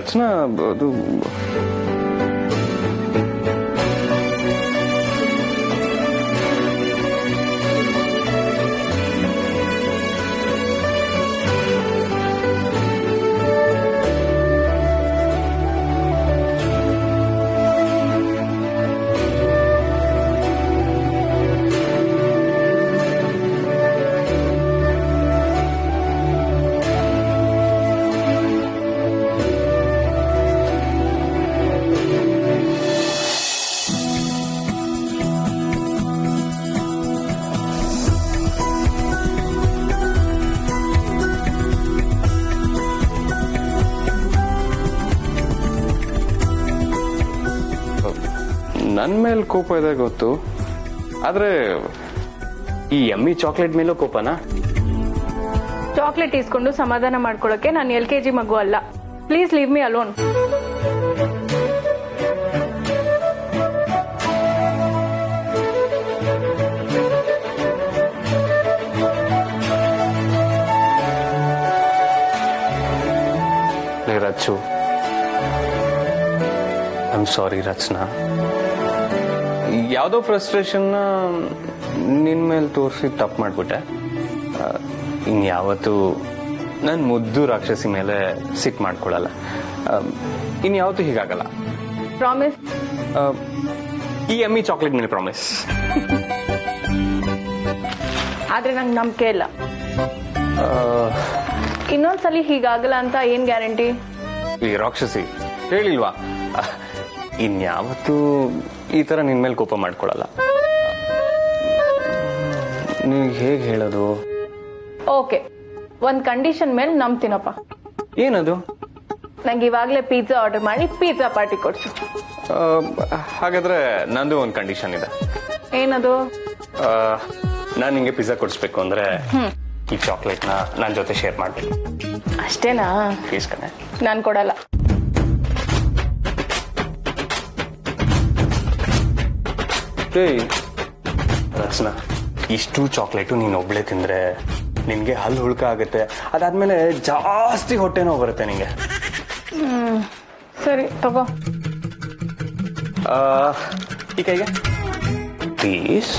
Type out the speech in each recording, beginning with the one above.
ರಚನಾ ಅದು ನನ್ನ ಮೇಲೆ ಕೋಪ ಇದೆ ಗೊತ್ತು, ಆದ್ರೆ ಈ ಎಮ್ಮಿ ಚಾಕ್ಲೇಟ್ ಮೇಲೂ ಕೋಪನಾ? ಚಾಕ್ಲೇಟ್ ಇಸ್ಕೊಂಡು ಸಮಾಧಾನ ಮಾಡ್ಕೊಳಕ್ಕೆ ನಾನು LKG ಮಗು ಅಲ್ಲ. Please leave me alone. Rachu, I am sorry Rachana. ಯಾವುದೋ ಫ್ರಸ್ಟ್ರೇಷನ್ ನಿನ್ ಮೇಲೆ ತೋರಿಸಿ ತಪ್ಪು ಮಾಡ್ಬಿಟ್ಟೆ. ಇನ್ಯಾವತ್ತು ನನ್ನ ಮುದ್ದು ರಾಕ್ಷಸಿ ಮೇಲೆ ಸಿಟ್ ಮಾಡ್ಕೊಳಲ್ಲ. ಇನ್ಯಾವತ್ತೂ ಹೀಗಾಗಲ್ಲ. ಪ್ರಾಮಿಸ್? ಈ ಎಮ್ಮಿ ಚಾಕ್ಲೇಟ್ ಮೇಲೆ ಪ್ರಾಮಿಸ್. ಆದ್ರೆ ನಂಗೆ ನಂಬಿಕೆ ಇಲ್ಲ. ಇನ್ನೊಂದ್ಸಲಿ ಹೀಗಾಗಲ್ಲ ಅಂತ ಏನ್ ಗ್ಯಾರಂಟಿ? ಈ ರಾಕ್ಷಸಿ ಹೇಳಿಲ್ವಾ, ಇನ್ಯಾವತ್ತೂ ಈ ತರ ನಿನ್ ಮೇಲೆ ಕೋಪ ಮಾಡ್ಕೊಳಲ್ಲ. ನೀವು ಹೇಗೆ ಹೇಳೋದು? ಓಕೆ, ಒಂದ್ ಕಂಡೀಷನ್ ಮೇಲೆ ನಂಬ್ತೀನಪ್ಪ. ಏನದು? ನಂಗೆ ಇವಾಗ್ಲೇ ಪಿಜ್ಜಾ ಆರ್ಡರ್ ಮಾಡಿ ಪಿಜ್ಜಾ ಪಾರ್ಟಿ ಕೊಡ್ಸು. ಹಾಗಾದ್ರೆ ನಂದು ಒಂದು ಕಂಡೀಷನ್ ಇದೆ. ಏನದು? ನಾನು ನಿಂಗೆ ಪಿಜ್ಜಾ ಕೊಡಿಸ್ಬೇಕು ಅಂದ್ರೆ ಈ ಚಾಕ್ಲೇಟ್ ನ ನನ್ನ ಜೊತೆ ಶೇರ್ ಮಾಡ್ಬೇಕು. ಅಷ್ಟೇನಾ? ಪ್ಲೀಸ್ ಕಣೆ. ನಾನ್ ಕೊಡಲ್ಲ. ರಚನಾ, ಇಷ್ಟು ಚಾಕ್ಲೇಟು ನೀನ್ ಒಬ್ಳೆ ತಿಂದ್ರೆ ನಿನ್ಗೆ ಹಲ್ಲು ಹುಳ್ಕ ಆಗುತ್ತೆ. ಅದಾದ್ಮೇಲೆ ಜಾಸ್ತಿ ಹೊಟ್ಟೆ ನೋವು ಬರುತ್ತೆ ನಿಂಗೆ. ಸರಿ ತಗೋ. ಈ ಕೈಗೆ ಪ್ಲೀಸ್.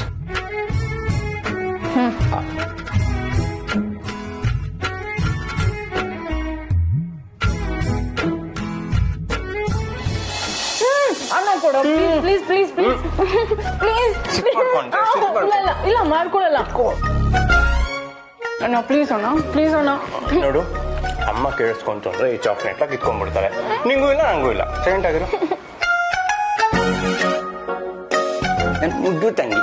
ಅನ್ನ ಕೊಡು ಪ್ಲೀಸ್ ಪ್ಲೀಸ್ ಪ್ಲೀಸ್ ಪ್ಲೀಸ್. ಇಲ್ಲ ಮಾಡ್ಕೊಳಲ್ಲ ಅಣ್ಣ, ಪ್ಲೀಸ್ ಅಣ್ಣ, ಪ್ಲೀಸ್ ಅಣ್ಣ. ನೋಡು, ಅಮ್ಮ ಕೇಳಿಸ್ಕೊಂತು ಅಂದ್ರೆ ಈ ಚಾಕ್ಲೇಟ್ ಕಿತ್ಕೊಂಡ್ಬಿಡ್ತಾರೆ. ನಿಂಗೂ ಇಲ್ಲ ನಂಗೂ ಇಲ್ಲ. ಸೈಲೆಂಟ್ ಆಗಿರು. ನನ್ ಮುದ್ದು ತಂಗಿ.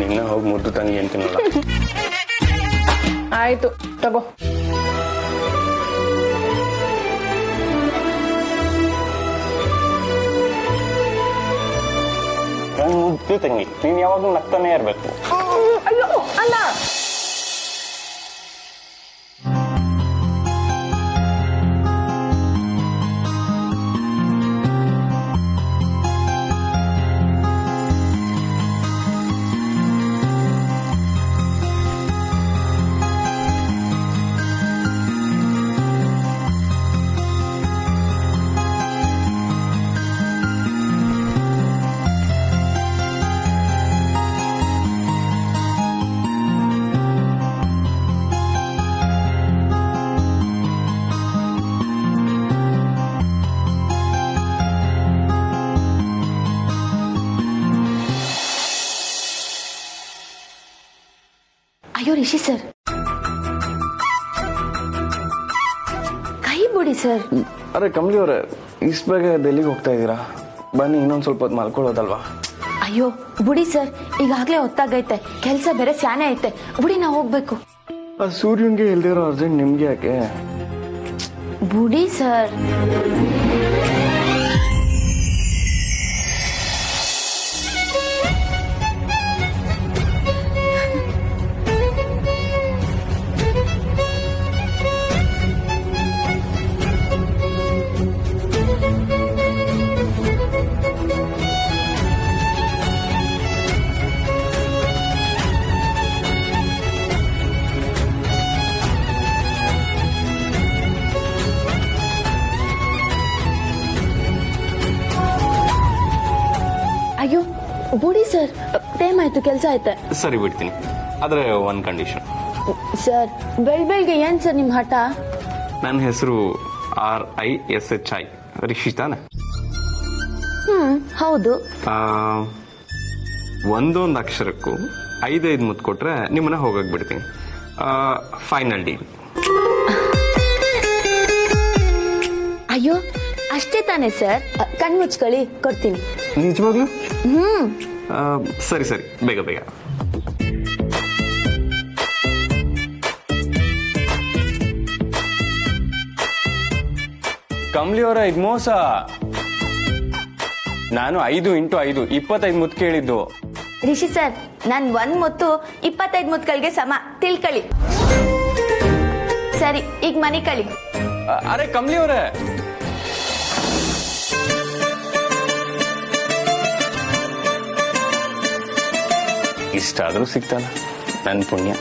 ನಿನ್ನ ಹೋಗಿ ಮುದ್ದು ತಂಗಿ ಅಂತೀನಲ್ಲ. ಆಯ್ತು ತಗೋ. ಮುದ್ದು ತಂಗಿ, ನೀನ್ ಯಾವಾಗ್ಲೂ ನಗ್ತಾನೆ ಇರ್ಬೇಕು. ಅಯ್ಯೋ ಅಲ್ಲ. ಅಯ್ಯೋ ರಿಷಿ ಸರ್, ಕೈ ಬಿಡಿ ಸರ್. ಅರೆ ಕಮಲಿ ಅವರೇ, ಇಷ್ಟು ಬೇಗ ಡೆಲ್ಲಿಗೆ ಹೋಗ್ತಾ ಇದ್ದೀರಾ? ಬನ್ನಿ, ಇನ್ನೊಂದು ಸ್ವಲ್ಪ ಹೊತ್ತು ಮಲ್ಕೊಳ್ಳೋದಲ್ವಾ? ಅಯ್ಯೋ ಬುಡಿ ಸರ್, ಈಗಾಗ್ಲೇ ಹೊತ್ತಾಗೈತೆ, ಕೆಲ್ಸ ಬೇರೆ ಸ್ಯಾನೆ ಐತೆ. ಬುಡಿ ನಾವು ಹೋಗ್ಬೇಕು. ಆ ಸೂರ್ಯನ್ಗೆ ಇಲ್ದಿರೋ ಅರ್ಜೆಂಟ್ ನಿಮ್ಗೆ ಯಾಕೆ? ಬುಡಿ ಸರ್. ಬುಡಿ ಸರ್, ಟೈಮ್ ಆಯ್ತು, ಕೆಲಸ ಆಯ್ತೆ. ಸರಿ ಬಿಡ್ತೀನಿ, ಆದ್ರೆ ಒಂದ್ ಕಂಡೀಷನ್. ಸರ್ ಬೆಳ್ಬೆಳ್ಗೆ ಏನ್ ಸರ್ ನಿಮ್ ಹಠ? ನನ್ನ ಹೆಸರು RISHI, ರಿಷಿ ತಾನೆ? ಹೌದು. ಒಂದೊಂದು ಅಕ್ಷರಕ್ಕೂ 5 ಮುತ್ತು ಕೊಟ್ರೆ ನಿಮ್ಮನ್ನ ಹೋಗಕ್ ಬಿಡ್ತೀನಿ. Final deal. ಅಯ್ಯೋ ಅಷ್ಟೇ ತಾನೇ ಸರ್, ಕಣ್ಮುಚ್ಕೊಳ್ಳಿ, ಕೊಡ್ತೀನಿ. ನಿಜವಾಗ್ಲು? ಸರಿ ಸರಿ, ಬೇಗ ಬೇಗ. ಕಮ್ಲಿ ಅವರ ಇದು ಮೋಸ. ನಾನು 5 × 5 25 ಮುತ್ತು ಕೇಳಿದ್ದು. ರಿಷಿ ಸರ್, ನಾನ್ 1 ಮುತ್ತು 25 ಮುತ್ಗಳಿಗೆ ಸಮ, ತಿಳ್ಕೊಳ್ಳಿ. ಸರಿ, ಈಗ ಮನೆ ಕಳಿ. ಅರೆ ಕಮ್ಲಿ ಅವರೇ, ಇಷ್ಟಾದ್ರೂ ಸಿಗ್ತಾನ ನನ್ನ ಪುಣ್ಯ.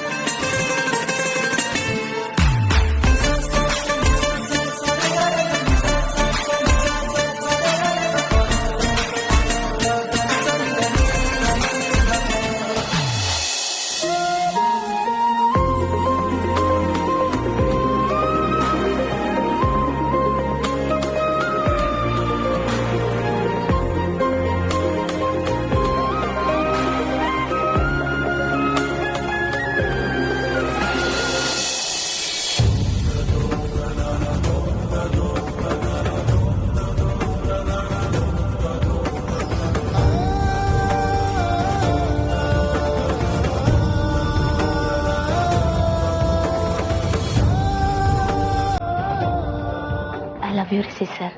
Love you Rishi sir.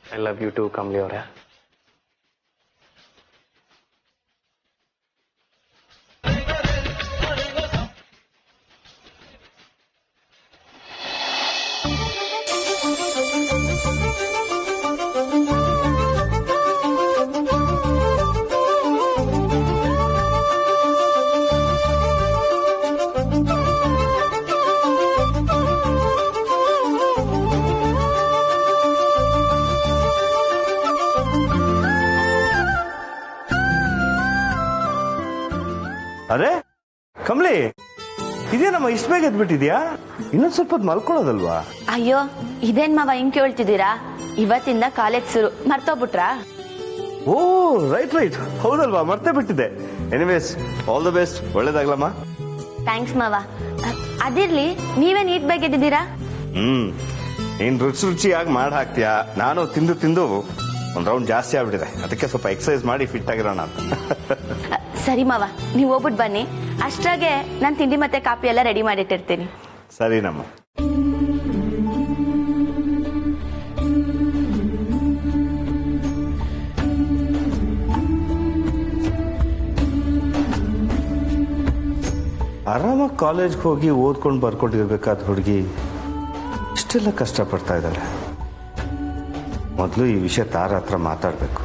I love you too Kamli ಅವರೇ. ಅರೆ ಕಮ್ಲಿ, ಇದೇನಮ್ಮ ಇಷ್ಟ ಬೇಗ ಎದ್ಬಿಟ್ಟಿದ್ಯಾ? ಇನ್ನೊಂದ್ ಸ್ವಲ್ಪ ಹೊತ್ತು ಮಲ್ಕೊಳ್ಳೋದಲ್ವಾ? ಅಯ್ಯೋ ಇದೇನ್ ಮಾವ ಹಿಂಗ್ ಕೇಳ್ತಿದ್ದೀರಾ? ಇವತ್ತಿಂದ ಕಾಲೇಜ್ ಶುರು, ಮರ್ತೋಗ್ಬಿಟ್ರಾ? ಓ ರೈಟ್, ಹೌದಲ್ವಾ, ಮರ್ತೇ ಬಿಟ್ಟಿದ್ದೆ. ಎನಿವೇಸ್, ಆಲ್ ದ ಬೆಸ್ಟ್, ಒಳ್ಳೇದಾಗ್ಲಮ್ಮ. ಥ್ಯಾಂಕ್ಸ್ ಮಾವ. ಅದಿರ್ಲಿ, ನೀವೇ ನೀಟ್ ಬೇಗ ಎದ್ದಿದ್ದೀರಾ? ನೀನ್ ರುಚಿಯಾಗಿ ಮಾಡಿ ಹಾಕ್ತೀಯಾ. ನಾನು ತಿಂದು ತಿಂದು ಒಂದ್ ರೌಂಡ್ ಜಾಸ್ತಿ ಆಗ್ಬಿಟ್ಟಿದೆ, ಅದಕ್ಕೆ ಸ್ವಲ್ಪ ಎಕ್ಸರ್ಸೈಸ್ ಮಾಡಿ ಫಿಟ್ ಆಗಿರೋಣ ಅಂತ. ಸರಿ ಮಾವ, ನೀವು ಹೋಗ್ಬಿಟ್ಟು ಬನ್ನಿ. ಅಷ್ಟ್ರಾಗೆ ನಾನು ತಿಂಡಿ ಮತ್ತೆ ಕಾಫಿ ಎಲ್ಲ ರೆಡಿ ಮಾಡಿಟ್ಟಿರ್ತೀನಿ. ಸರಿನಮ್ಮ. ಆರಾಮಾಗಿ ಕಾಲೇಜ್ಗೆ ಹೋಗಿ ಓದ್ಕೊಂಡು ಬರ್ಕೊಂಡಿರ್ಬೇಕಾದ ಹುಡುಗಿ ಇಷ್ಟೆಲ್ಲ ಕಷ್ಟಪಡ್ತಾ ಇದ್ದಾಳೆ. ಮೊದಲು ಈ ವಿಷಯ ತಾರ ಹತ್ರ ಮಾತಾಡಬೇಕು.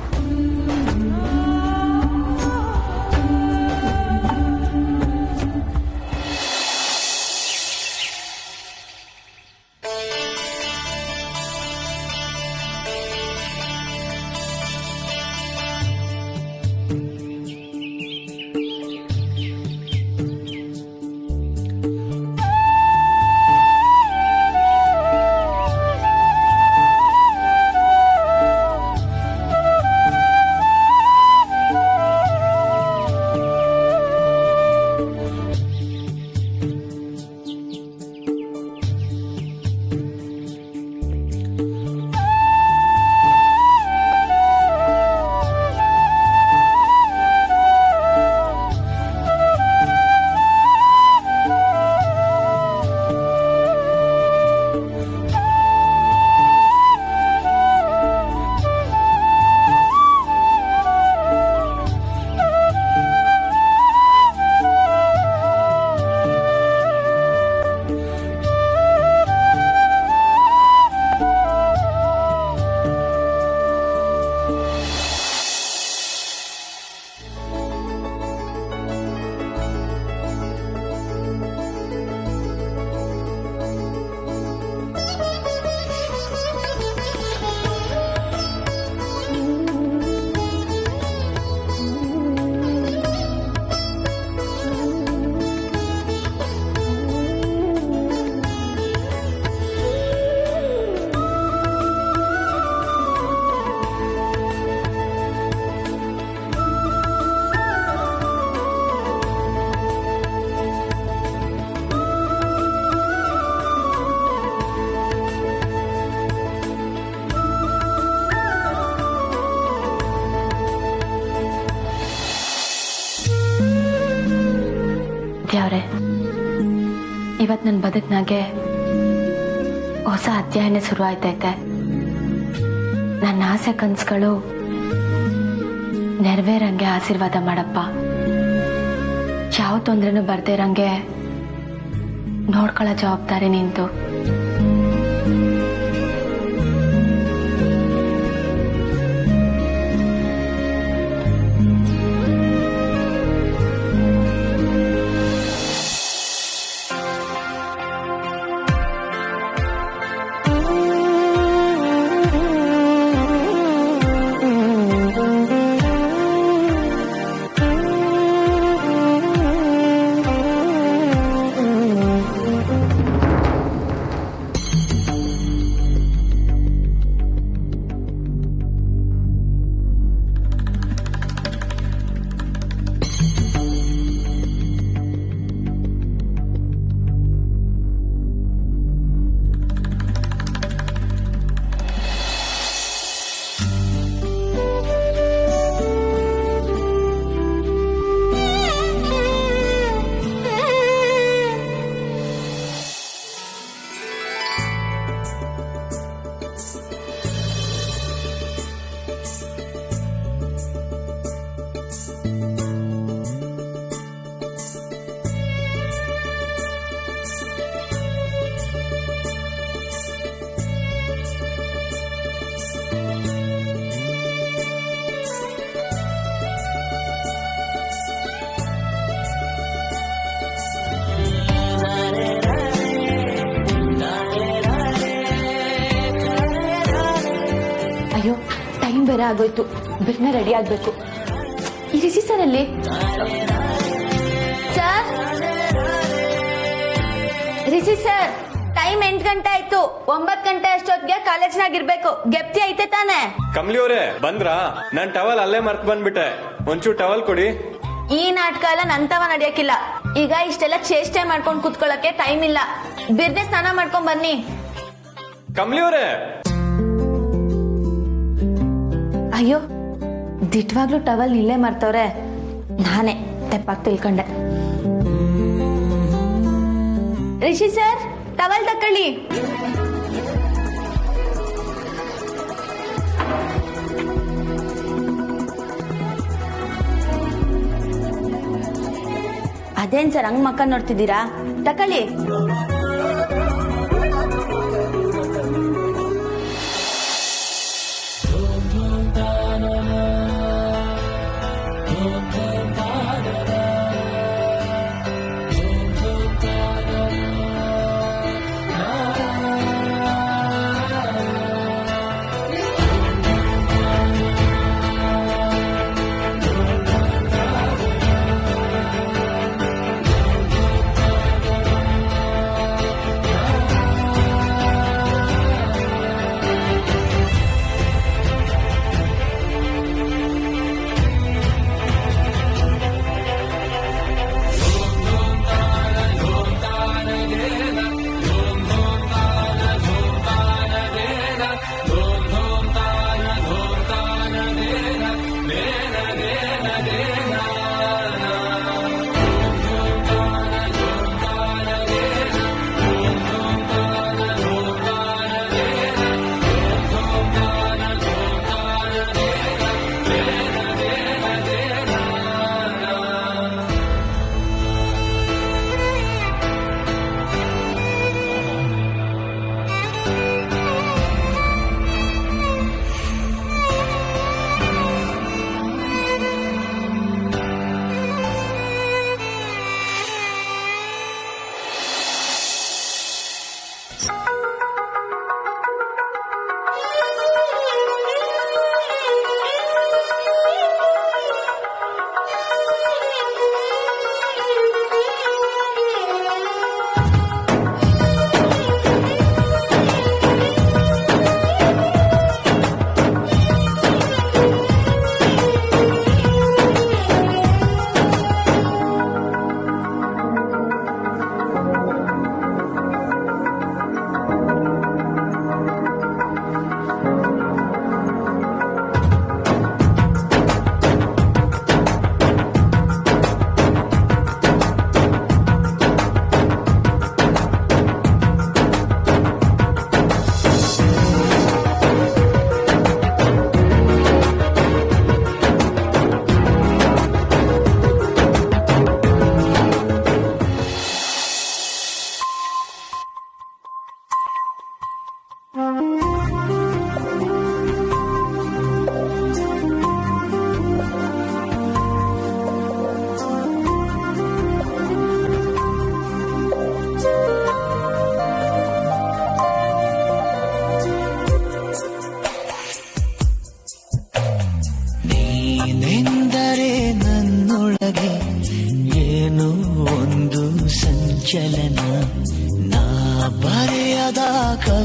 ನನ್ನ ಬದುಕಿನಾಗೆ ಹೊಸ ಅಧ್ಯಾಯನೇ ಶುರು ಆಯ್ತೈತೆ. ನನ್ನ ಆಸೆ ಕನ್ಸುಗಳು ನೆರವೇರಂಗೆ ಆಶೀರ್ವಾದ ಮಾಡಪ್ಪ. ಯಾವ ತೊಂದ್ರೆನೂ ಬರ್ದೇ ಇರಂಗೆ ನೋಡ್ಕೊಳ್ಳೋ ಜವಾಬ್ದಾರಿ ನಿಂತು. ಅಯ್ಯೋ, ಟೈಮ್ ಬೇರೆ ಆಗೋಯ್ತು. ಬೇಗನೆ ರೆಡಿ ಆಗ್ಬೇಕು. ಈ ರಿಸಿ ಸರ್ ಅಲ್ಲಿ ಸರ್, ರಿಸಿ ಸರ್, ಟೈಮ್ 8 ಗಂಟೆ ಆಯ್ತು. 9 ಗಂಟೆ ಅಷ್ಟೊತ್ತಿಗೆ ಕಾಲೇಜ್ನಾಗಿರ್ಬೇಕು. ಗೆಪ್ತಿ ಐತೆ ತಾನೆ? ಕಮ್ಲಿ ಅವರೇ ಬಂದ್ರಾ? ನಾನ್ ಟವಲ್ ಅಲ್ಲೇ ಮರ್ತ್ ಬಂದ್ಬಿಟ್ಟೆ. ಒಂಚೂರು ಟವಲ್ ಕೊಡಿ. ಈ ನಾಟಕ ಎಲ್ಲ ನಂತವ ನಡೆಯಕ್ಕಿಲ್ಲ. ಈಗ ಇಷ್ಟೆಲ್ಲ ಚೇಷ್ಟೆ ಮಾಡ್ಕೊಂಡ್ ಕುತ್ಕೊಳ್ಳಕ್ಕೆ ಟೈಮ್ ಇಲ್ಲ. ಬಿರ್ನೆ ಸ್ನಾನ ಮಾಡ್ಕೊಂಡ್ ಬನ್ನಿ. ಕಮ್ಲಿ ಅವರೇ, ಅಯ್ಯೋ, ದಿಟ್ವಾಗ್ಲೂ ಟವಲ್ ಇಲ್ಲೇ ಮರ್ತವ್ರೆ. ನಾನೇ ತೆಪ್ಪಾಗಿ ತಿಳ್ಕೊಂಡೆ. ರಿಷಿ ಸರ್, ಟವಲ್ ತಕೊಳ್ಳಿ. ಅದೇನ್ ಸರ್ ಹಂಗ್ ಮಕ್ಕ ನೋಡ್ತಿದ್ದೀರಾ? ತಕೊಳ್ಳಿ.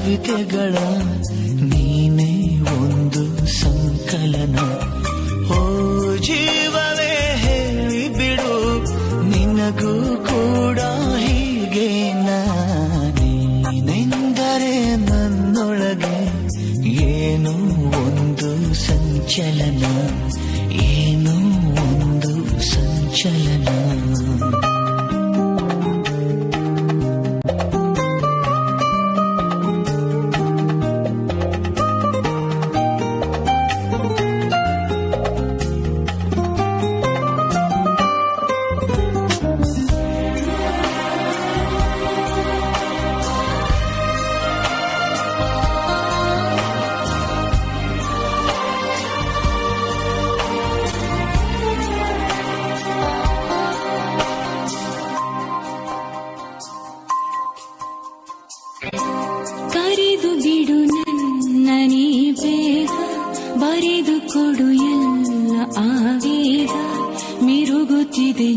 ಕವಿತೆಗಳ ನೀನೇ ಒಂದು ಸಂಕಲನ. ಓ ಜೀವವೇ ಹೇಳಿಬಿಡು, ನಿನಗೂ ಕೂಡ ಹೀಗೆ ನೀನೆಂದರೆ ನನ್ನೊಳಗೆ ಏನೋ ಒಂದು ಸಂಚಲನ, ಏನೋ ಒಂದು ಸಂಚಲನ. ಕರೆದು ಬಿಡು ನನ್ನನೇ ಬೇಗ, ಬರೆದು ಕೊಡು ಎಲ್ಲ ಆವೇಗ, ಮಿರುಗುತ್ತಿದೆ